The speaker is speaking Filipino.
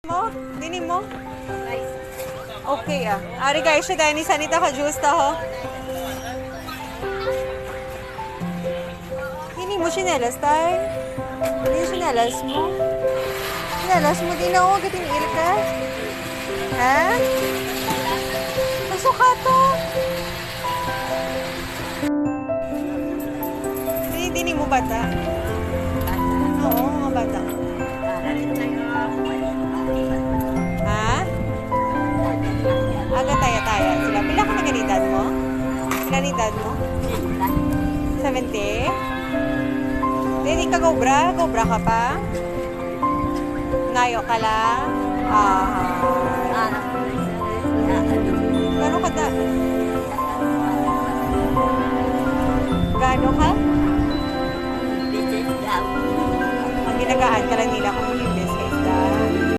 Mo? Dini mo? Okay ah. Ari guys, siya dahil ni Sanita ka juice ta ho. Dini mo sinelas tay? Dini sinelas mo? Sinelas mo din ako, gating il ka? Ha? Masok ka to? Dini mo bata? Oo, mga bata. Ha? Aga taya-taya sila. Pila ka na ganitad mo? Pila ganitad mo? 70? Hindi ka gobra? Gobra ka pa? Ngayo ka lang? Gano'n ka da? Gano'n ka? Ang ginagaan ka lang nila kung hindi.